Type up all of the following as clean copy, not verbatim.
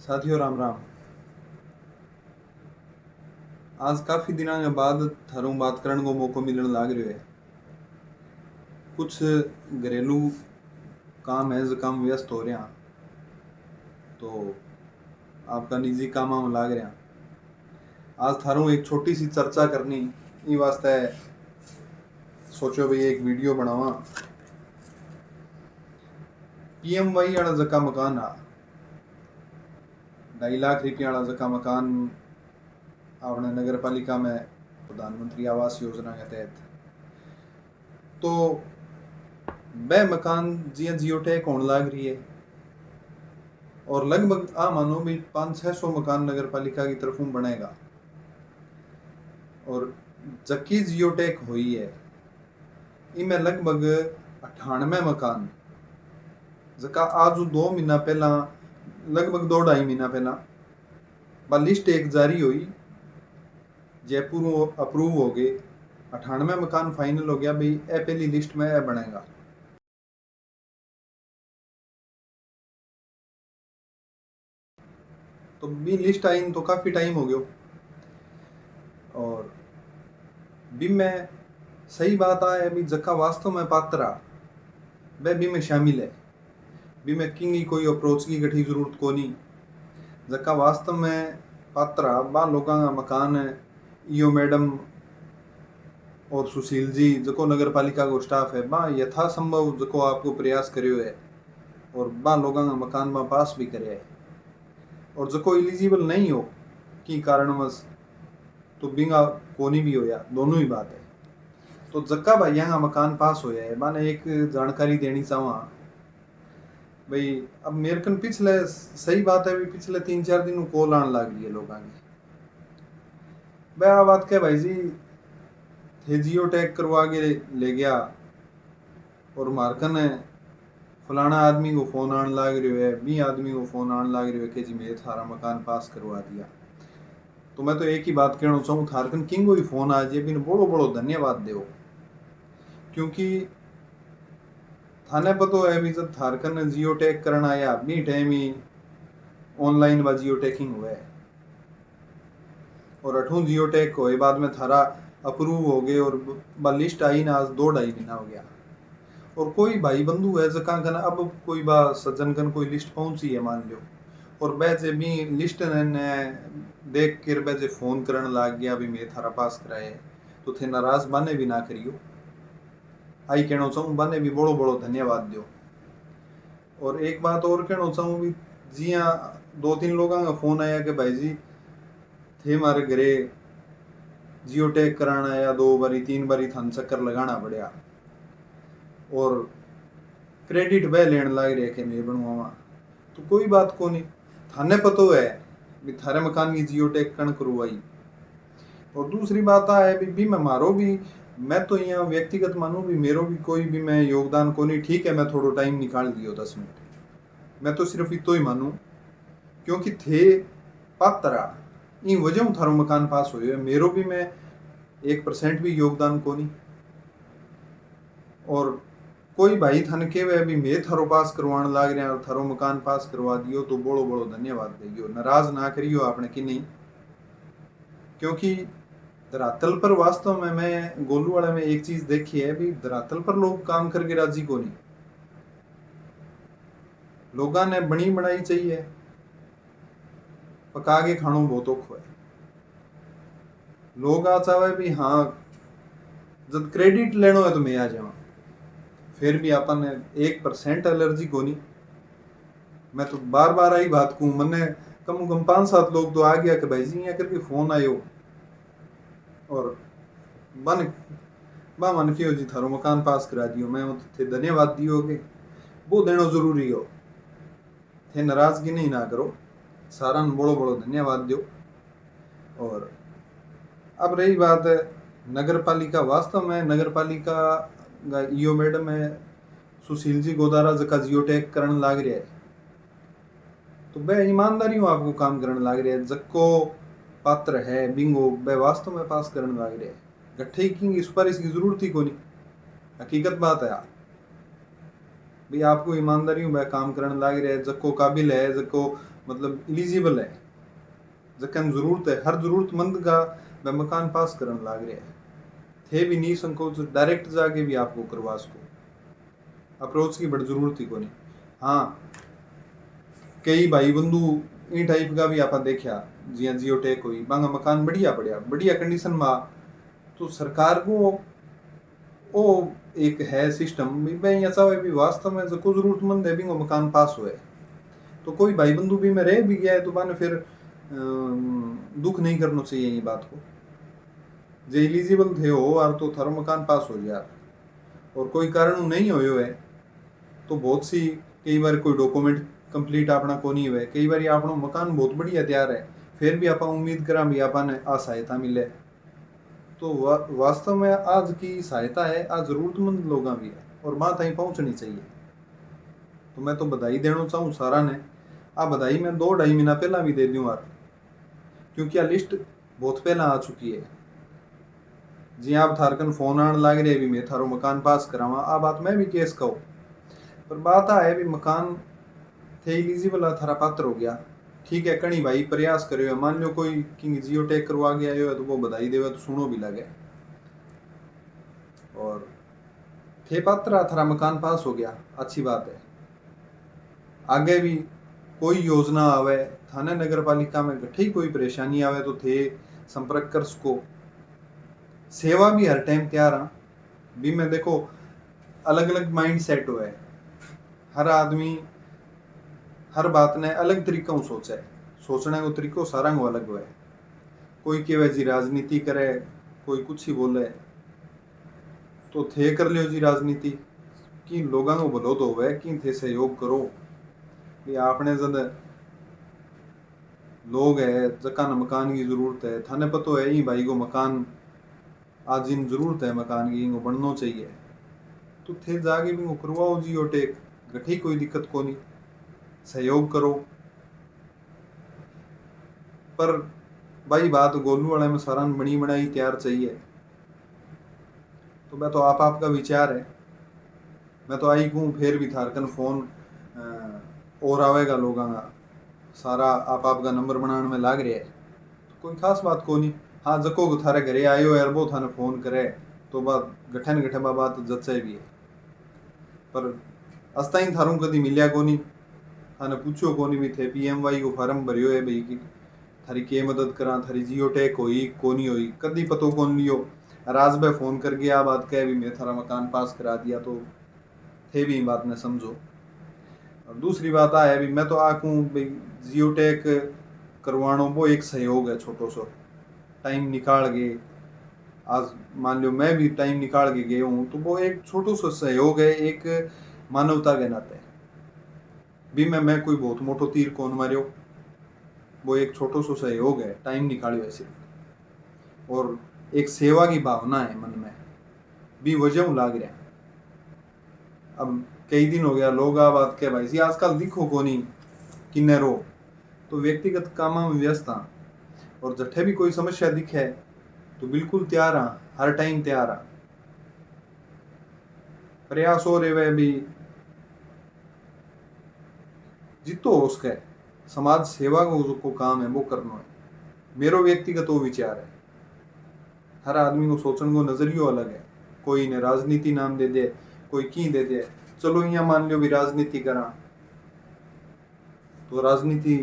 साथियों राम राम। आज काफ़ी दिनों के बाद थारों बात करने को मौको मिलने लाग रह्यो है। कुछ घरेलू काम है जो काम व्यस्त हो रहे हैं, तो आपका निजी कामां में लाग रहे हैं। आज थारों एक छोटी सी चर्चा करनी ई वास्ते सोचो भाई एक वीडियो बनावा। पीएमवाई वाला जका मकान आ 2.5 लाख रुपया वाला जका मकान आपने नगर पालिका में प्रधानमंत्री आवास योजना के तहत, तो वह मकान जिया जियो टैग होने लाग रही है और लगभग आ मानो भी 500-600 मकान नगर पालिका की तरफों बनेगा। और जक्की जियोटेक हुई है इनमें लगभग 98 मकान जका आज 2 महीना पहला लगभग 2-2.5 महीना पहला लिस्ट एक जारी हुई, जयपुर अप्रूव हो गए, 98 मकान फाइनल हो गया भाई ए पहली लिस्ट में ए बनेगा। तो भी लिस्ट आई तो काफ़ी टाइम हो गयो और भी में सही बात है भी जका वास्तव में पात्रा वह भी में शामिल है। भी में किंग की कोई अप्रोच की गठी जरूरत को नहीं। जका वास्तव में पात्रा बा लोगों का मकान है, इो मैडम और सुशील जी जको नगर पालिका को स्टाफ है बा यथासंभव जको आपको प्रयास करियो है और बा लोगों का मकान में पास भी करे है। और जको एलिजिबल नहीं हो कि कारणवश तो बिंगा कोनी भी होया, दोनों ही बात है। तो जक्का भाई यहाँ मकान पास होया है मैंने एक जानकारी देनी चाहवा भाई। अब मेरे कन पिछले सही बात है भी पिछले 3-4 दिन कॉल आने लग रही है लोगों की। भाई आ बात क्या भाई जी थे जियो टैग करवा के ले गया और मारकन है फलाना आदमी को फोन आने लग रही है, 20 आदमी को फोन आने लग रही है कि जी मेरे थारा मकान पास करवा दिया। तो मैं तो एक ही बात कहना चाहूँ थारकन किंग को ही फोन आ जाए बिन बड़ो बड़ो धन्यवाद दो, क्योंकि थाने पतो है भी जब थारकन जियो टैग करना आया अपनी टाइम ही ऑनलाइन व जियो टैगिंग हुआ है और अठू जियो टैग हुए बाद में थारा अप्रूव हो गए और लिस्ट आई ना आज 2-2.5 महीना हो गया। और कोई भाई बंधु है जका कन अब कोई बा सज्जन कन कोई लिस्ट पहुंची है मान लो और बैजे भी लिस्ट ने देख कर बैजे फोन करने लग गया भी मैं थारा पास कराए, तो थे नाराज बाने भी ना करियो। आई कहना चाहूँ बाने भी बड़ो बड़ो धन्यवाद दो। और एक बात और कहना चाहूँ भी जी हाँ 2-3 लोगों का फोन आया कि भाई जी थे हमारे घरे जियो टैग कराना या 2 बारी 3 बारी थान चक्कर लगाना पड़ा और क्रेडिट वह लेने लग रहे कि मैं बनवावा। तो कोई बात को नहीं, थाने पतो है भी थारे मकान की जियो टैग कण करवाई। और दूसरी बात है भी मैं मारो भी मैं तो यहाँ व्यक्तिगत मानू भी मेरो भी कोई भी मैं योगदान को नहीं। ठीक है मैं थोड़ा टाइम निकाल दियो 10 मिनट, मैं तो सिर्फ इतो ही मानू क्योंकि थे पात्रा इन वजह थारो मकान पास हो मेरो भी मैं 1% भी योगदान को नहीं। और कोई भाई थाने के वे अभी मैं थारो पास करवाने लाग रहा और थारो मकान पास करवा दियो तो बड़ो बड़ो धन्यवाद देगियो, नाराज ना करियो आपने कि नहीं। क्योंकि धरातल पर वास्तव में मैं गोलू वाले में एक चीज देखी है भी धरातल पर लोग काम करके राजी को नहीं। लोगों ने बनी बनाई चाहिए, पका के खानो बहुत औखो है। लोग आ चाहे भी हाँ जब क्रेडिट लेनो है तो मैं आ जाऊँ, फिर भी अपन 1% एलर्जी को नहीं। मैं तो बार बार आई बात को मैंने कम कम 5-7 लोग तो आ गया कि भाई जी यहाँ करके फोन आयो और बन मन क्यों जी थारो मकान पास करा दियो, मैं थे धन्यवाद दियो के वो देना जरूरी हो, थे नाराजगी नहीं ना करो, सारा बड़ो बड़ो धन्यवाद दो। और अब रही बात नगर पालिका, वास्तव में नगर पालिका ईओ मैडम है सुशील जी गोदारा जका जियो टैग करने लाग रहा है तो वह ईमानदारी आपको काम करने लग रहे हैं। जक्को पात्र है बिंगो वह वास्तव में पास करने लग रहे हैं, गट्ठे की सुपारिश की जरूरत ही को नहीं। हकीकत बात है भाई आपको ईमानदारी वह काम करने लग रहे हैं, जक्को काबिल है जक्को मतलब एलिजिबल है, जखन जरूरत है, हर जरूरतमंद का वह मकान पास करन लाग रहा है। थे भी नहीं संकोच, डायरेक्ट जाके भी आपको करवा सको, अप्रोच की बड़ी जरूरत ही को नहीं। हाँ, कई भाई बंधु इन टाइप का भी आप देखा, जिया जियोटेक हुई बांगा मकान बढ़िया बढ़िया बढ़िया कंडीशन में, तो सरकार को वो एक है सिस्टम मैं यहाँ चाहे भी वास्तव में जो को जरूरतमंद है भी वो मकान पास हुए, तो कोई भाई बंधु भी में रह भी गया है तो बाने फिर दुख नहीं करना चाहिए ये बात को। जो एलिजिबल थे हो और तो थारो मकान पास हो यार, और कोई कारण नहीं हो है तो बहुत सी कई बार कोई डॉक्यूमेंट कंप्लीट अपना को नहीं हुए, कई बार अपना मकान बहुत बढ़िया तैयार है फिर भी आप उम्मीद करा भी आपने आ सहायता मिले, तो वास्तव में आज की सहायता है आज जरूरतमंद लोगों भी है और माँ तक पहुँचनी चाहिए। तो मैं तो बधाई देना चाहूँ सारा ने, आ बधाई मैं 2-2.5 महीना पहला भी दे दूँ यार, क्योंकि आ लिस्ट बहुत पहला आ चुकी है। जी आप थारकन फोन आने लग रहे भी मैं थारो मकान पास करावा, आ बात मैं भी केस कहूँ, पर बात आ है भी मकान थे एलिजिबल थारा पात्र हो गया, ठीक है कणी भाई प्रयास करो, मान लो कोई किंग जियो टेक करवा गया है तो वो बधाई देवे तो सुनो भी लगे, और थे पात्र थारा मकान पास हो गया अच्छी बात है। आगे भी कोई योजना आवे थाने नगर पालिका में गठी कोई परेशानी आवे तो थे संपर्क कर सको, सेवा भी हर टाइम तैयार हाँ भी। मैं देखो अलग अलग माइंड सेट हुआ है, हर आदमी हर बात ने अलग तरीका सोचे, सोचने को तरीको सारा को अलग हुआ है। कोई केवे जी राजनीति करे, कोई कुछ ही बोले, तो थे कर लियो जी राजनीति कि लोगों को भलो तो होवे कि थे सहयोग करो भी। आपने जद लोग है जका न मकान की जरूरत है, थाने पतो है ही भाई को मकान आज इन जरूरत है मकान की इनको बनना चाहिए, तो थे जाके भी वो करवाओ जी और टेक गठी कोई दिक्कत को नहीं, सहयोग करो। पर भाई बात गोलू वाले में सारा बनी बनाई तैयार चाहिए, तो मैं तो आपका विचार है, मैं तो आई कहूँ फिर भी थारकन फोन और आवेगा लोगों का सारा आपका नंबर बनाने में लाग रहा है, तो कोई खास बात को नहीं। हाँ जको थारे घरे आयो यार वो थाने फोन करे तो बात गठन गठबा बात जचे भी है, पर अस्ताई थारू कदी मिलिया को नहीं, थाने पूछो को नहीं भी थे PMY को फार्म भरियो है भाई की थारी के मदद करा, थारी जियो टेक हुई को नहीं हुई कदी पतो कौन लियो, राज भाई फोन कर गया बात कह भी मैं थारा मकान पास करा दिया, तो थे भी बात ने समझो। और दूसरी बात आ है भी मैं तो आकूँ भाई जियो टेक करवानो वो एक सहयोग है, छोटो सो टाइम निकाल के, आज मान लो मैं भी टाइम निकाल के गया हूँ तो वो एक छोटो सा सहयोग है, एक मानवता के नाते भी मैं कोई बहुत मोटो तीर कौन मारियो, वो एक छोटो सो सहयोग है, टाइम निकालियो ऐसे, और एक सेवा की भावना है मन में भी वजह लाग रहा। अब कई दिन हो गया लोग आ बात के भाई जी आजकल दिखो को नहीं किन्ने रो, तो व्यक्तिगत काम में व्यस्त हाँ, और जठे भी कोई समस्या दिखे तो बिल्कुल तैयार हाँ, हर टाइम तैयार हाँ। प्रयास हो रहे भी जितो हो उसके समाज सेवा को काम है वो करना है, मेरो व्यक्तिगत वो विचार है। हर आदमी को सोचने को नजरियो अलग है, कोई ने राजनीति नाम दे दे, कोई की दे दे, चलो यहाँ मान लो भी राजनीति करा तो राजनीति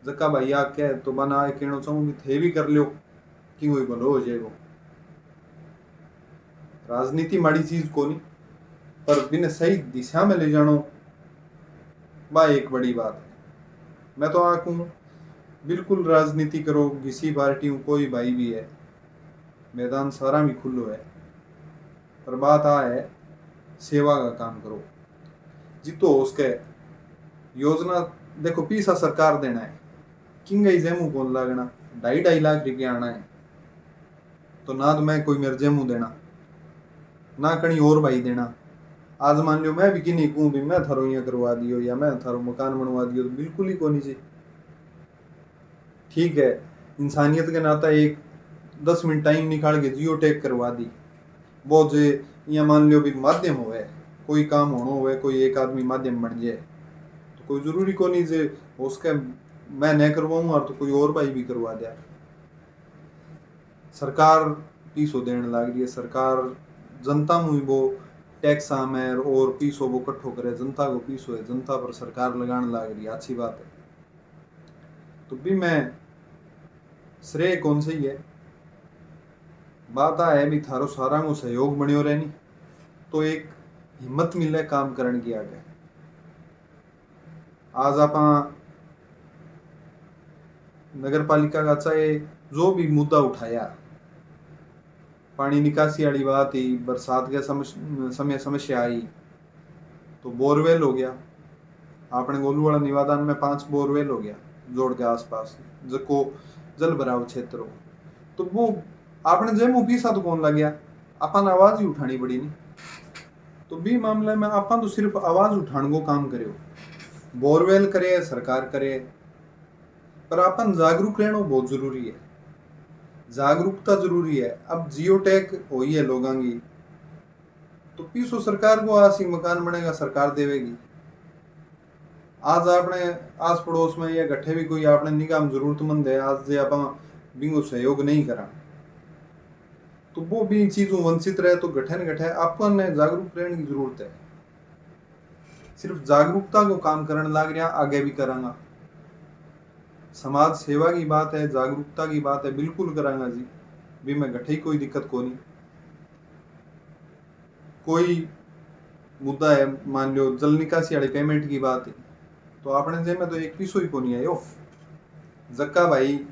जका भाई आ कह तो बना कहना चाहूँ कि थे भी कर लो कि वही भलो हो जाएगा। राजनीति माड़ी चीज को नहीं, पर बिना सही दिशा में ले जानो बा एक बड़ी बात है। मैं तो आकूँ बिल्कुल राजनीति करो, किसी पार्टी में कोई भाई भी है, मैदान सारा भी खुल्लो है, पर बात आ है सेवा का काम करो जितो उसके योजना देखो पीसा सरकार देना है किंग जेमू कौन लागना 2.5 लाख रुपया आना है, तो ना तो मैं कोई मेरे जेमू देना ना कहीं और भाई देना। आज मान लो मैं भी कि नहीं कहूँ भी मैं थारो यहाँ करवा दियो या मैं थारो मकान बनवा दियो, तो बिल्कुल ही कोनी चाहिए। ठीक है इंसानियत के नाता एक 10 मिनट टाइम निकाल के जियो टेक करवा दी, वो जो यहाँ मान लो भी माध्यम होवे कोई काम होना होवे, कोई एक आदमी माध्यम बन जाए तो कोई जरूरी को नहीं जे उसके मैं नहीं करवाऊंगा तो कोई और भाई भी करवा दिया। सरकार पीसो देने लग रही है, सरकार जनता मुई वो टैक्स में और पीसो वो कट्ठो करे, जनता को पीसो है, जनता पर सरकार लगाने लग रही है, अच्छी बात है। तो भी मैं श्रेय कौन सही है, बात आ है भी थारो सारा को सहयोग बनियो रहनी तो एक हिम्मत मिले काम करने की आगे। आज आप नगर पालिका का चाहे जो भी मुद्दा उठाया, पानी निकासी वाली बात ही, बरसात के समय समस्या आई तो बोरवेल हो गया, आपने गोलूवाड़ा निवादान में 5 बोरवेल हो गया जोड़ के आसपास जो जल भराव क्षेत्र हो, तो वो आपने जेमू पीसा तो कौन लग गया, अपन आवाज ही उठानी पड़ी नहीं। तो भी मामले में अपन तो सिर्फ आवाज उठाने को काम करे, बोरवेल करे सरकार करे, पर अपन जागरूक रहना बहुत जरूरी है, जागरूकता जरूरी है। अब जियो टैग हो ही है लोगों की, तो पीसो सरकार को आसी मकान बनेगा सरकार देवेगी। आज आपने आस पड़ोस में या गठे भी कोई आपने निगाम जरूरतमंद है, आज जे आप बिंगो सहयोग नहीं करा तो वो भी चीजों वंचित रहे, तो गठे न गठे अपन ने जागरूक रहने की जरूरत है। सिर्फ जागरूकता को काम करने लग रहा, आगे भी करांगा। समाज सेवा की बात है, जागरूकता की बात है, बिल्कुल करांगा जी, भी मैं गठे कोई दिक्कत को नहीं। कोई मुद्दा है, मान लो जल निकासी वाली पेमेंट की बात है, तो आपने जे में तो एक पीसो ही को नहीं आयो, जक्का भाई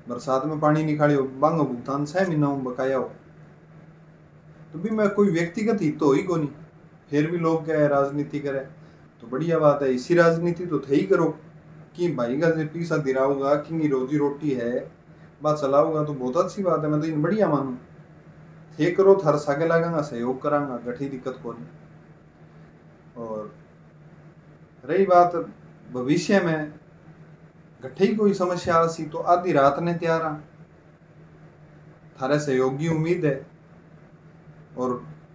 बरसात में पानी निकालियो बांग भुगतान 6 महीना बकाया हो, तो भी मैं कोई व्यक्तिगत हित तो हो ही को नहीं, फिर भी लोग क्या है राजनीति करे तो बढ़िया बात है, इसी राजनीति तो थे ही करो कि भाई का जो पैसा दिलाऊंगा कि रोजी रोटी है बात चलाऊंगा तो बहुत अच्छी बात है, मैं तो इन बढ़िया मानू, थे करो थार सागे लगांगा सहयोग करांगा, गठी दिक्कत को नहीं। और रही बात भविष्य में गठे ही कोई समस्या आसी तो आधी रात ने तैयार आ, थारे सहयोग की उम्मीद है और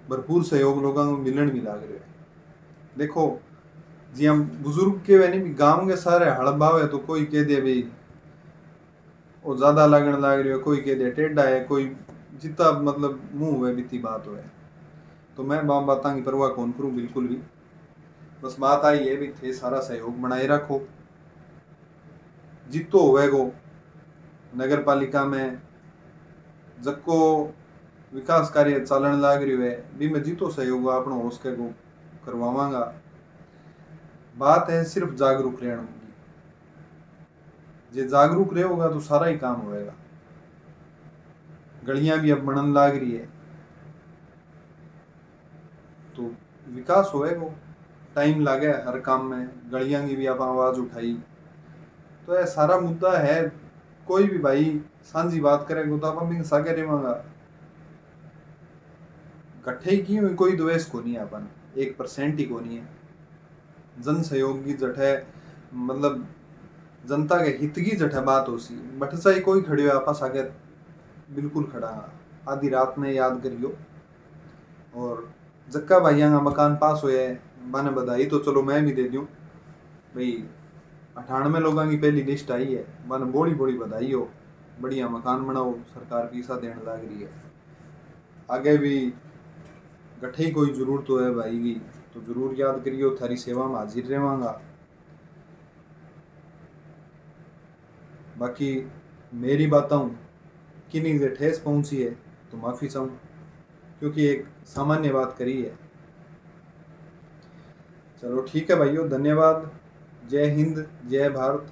भरपूर सहयोग लोगों को मिलन भी लाग रहे है। देखो जी हम बुजुर्ग के वे नहीं गांव के सारे हड़बाव है, तो कोई कह दे भाई वो ज्यादा लगन लाग रही है, कोई कह दे टेढ़ा है, कोई जितना मतलब मुंह हुए बीती बात हुए, तो मैं बातों की परवाह कौन करूं बिल्कुल भी। बस बात आई है भी थे सारा सहयोग बनाए रखो, जितो होएगो नगर पालिका में जको विकास कार्य चालन लाग रही है भी मैं जितो सहयोग अपना हो सके को करवावांगा। बात है सिर्फ जागरूक रहने की, जे जागरूक रहोगा तो सारा ही काम होएगा। गलियां भी अब बनन लाग रही है तो विकास होएगा, टाइम लागे हर काम में, गलियां की भी आप आवाज उठाई तो यह सारा मुद्दा है। कोई भी भाई सांझी बात करेगा तो आप सागे रेवांगा, कट्ठे की हुई कोई द्वेष को नहीं है, अपन 1% ही को नहीं है। जन सहयोग की जठे मतलब जनता के हित की जठे बात हो सी बट चाहे कोई खड़ी हो आपस आगे बिल्कुल खड़ा, आधी रात में याद करियो। और जक्का भाइया का मकान पास होया है मैंने बधाई तो चलो मैं भी दे दूं भाई, 98 लोगों की पहली लिस्ट आई है, मैंने बड़ी बड़ी बधाई हो, बढ़िया मकान बनाओ, सरकार पैसा देने लग रही है। आगे भी गठे कोई जरूरत हो है भाई की तो जरूर याद करियो, थारी सेवा में हाजिर रहेवांगा। बाकी मेरी बातों किन्हीं से ठेस पहुंची है तो माफी चाहूँ, क्योंकि एक सामान्य बात करी है। चलो ठीक है भाइयों, धन्यवाद। जय हिंद, जय भारत।